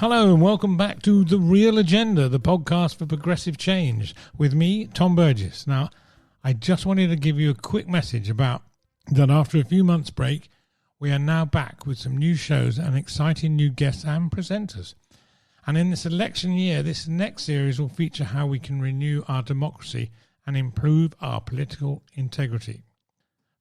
Hello and welcome back to The Real Agenda, the podcast for progressive change, with me, Tom Burgess. Now, I just wanted to give you a quick message about that after a few months' break, we are now back with some new shows and exciting new guests and presenters. And in this election year, this next series will feature how we can renew our democracy and improve our political integrity.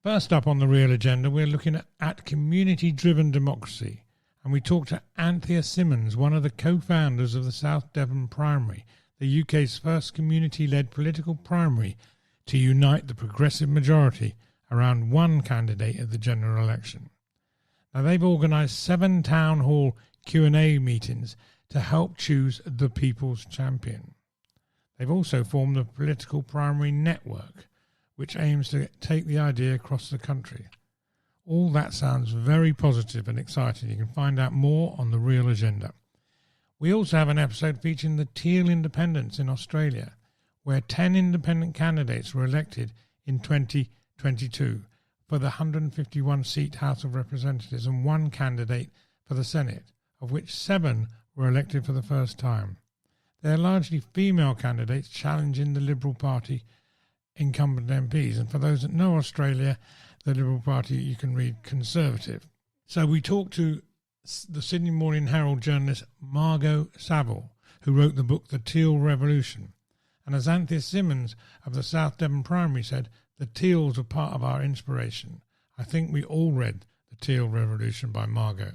First up on The Real Agenda, we're looking at community-driven democracy. And we talked to Anthea Simmons, one of the co-founders of the South Devon Primary, the UK's first community-led political primary to unite the progressive majority around one candidate at the general election. Now, they've organised 7 town hall Q&A meetings to help choose the people's champion. They've also formed a political primary network, which aims to take the idea across the country. All that sounds very positive and exciting. You can find out more on The Real Agenda. We also have an episode featuring the Teal Independents in Australia, where 10 independent candidates were elected in 2022 for the 151-seat House of Representatives and 1 candidate for the Senate, of which 7 were elected for the first time. They are largely female candidates challenging the Liberal Party incumbent MPs. And for those that know Australia, the Liberal Party, you can read Conservative. So we talked to the Sydney Morning Herald journalist Margot Saville, who wrote the book The Teal Revolution. And as Anthea Simmons of the South Devon Primary said, the Teals are part of our inspiration. I think we all read The Teal Revolution by Margot.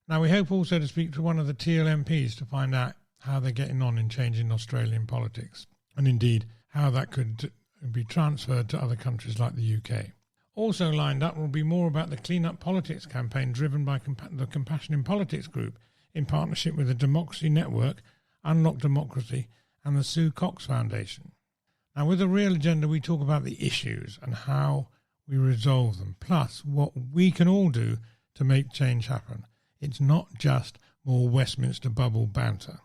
Now we hope also to speak to one of the Teal MPs to find out how they're getting on in changing Australian politics, and indeed how that could be transferred to other countries like the UK. Also lined up will be more about the Clean Up Politics campaign driven by the Compassion in Politics group in partnership with the Democracy Network, Unlock Democracy and the Sue Cox Foundation. Now with The Real Agenda we talk about the issues and how we resolve them, plus what we can all do to make change happen. It's not just more Westminster bubble banter.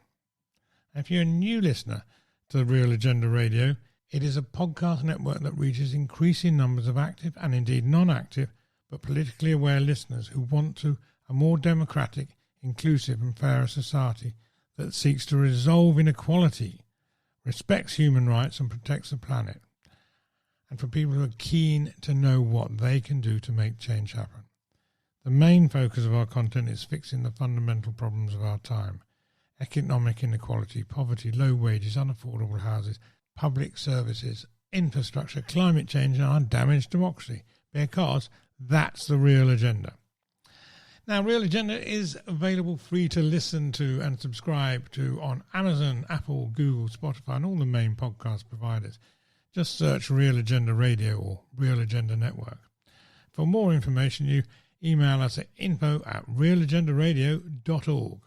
If you're a new listener to The Real Agenda Radio, it is a podcast network that reaches increasing numbers of active and indeed non-active but politically aware listeners who want a more democratic, inclusive and fairer society that seeks to resolve inequality, respects human rights and protects the planet, and for people who are keen to know what they can do to make change happen. The main focus of our content is fixing the fundamental problems of our time: economic inequality, poverty, low wages, unaffordable houses, public services, infrastructure, climate change and our damaged democracy, because that's the Real Agenda. Now, Real Agenda is available free to listen to and subscribe to on Amazon, Apple, Google, Spotify and all the main podcast providers. Just search Real Agenda Radio or Real Agenda Network. For more information, you email us at info@realagendaradio.org.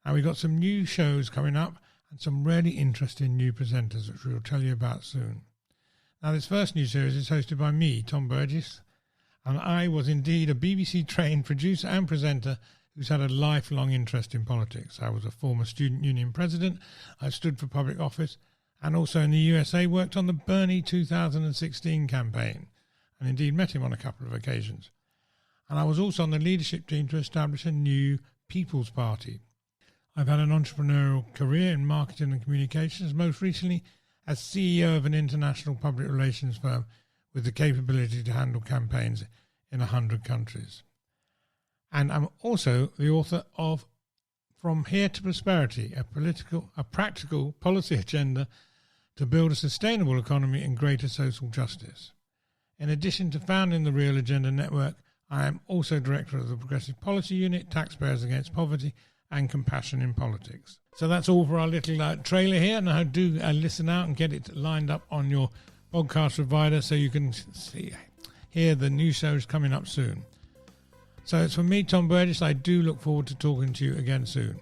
Now, we've got some new shows coming up and some really interesting new presenters, which we'll tell you about soon. Now, this first new series is hosted by me, Tom Burgess, and I was indeed a BBC-trained producer and presenter who's had a lifelong interest in politics. I was a former student union president, I stood for public office, and also in the USA worked on the Bernie 2016 campaign, and indeed met him on a couple of occasions. And I was also on the leadership team to establish a new People's Party. I've had an entrepreneurial career in marketing and communications, most recently as CEO of an international public relations firm with the capability to handle campaigns in 100 countries. And I'm also the author of From Here to Prosperity, a practical policy agenda to build a sustainable economy and greater social justice. In addition to founding the Real Agenda Network, I am also director of the Progressive Policy Unit, Taxpayers Against Poverty, and Compassion in Politics. So that's all for our little trailer here. Now do listen out and get it lined up on your podcast provider so you can hear the new shows coming up soon. So it's from me, Tom Burgess. I do look forward to talking to you again soon.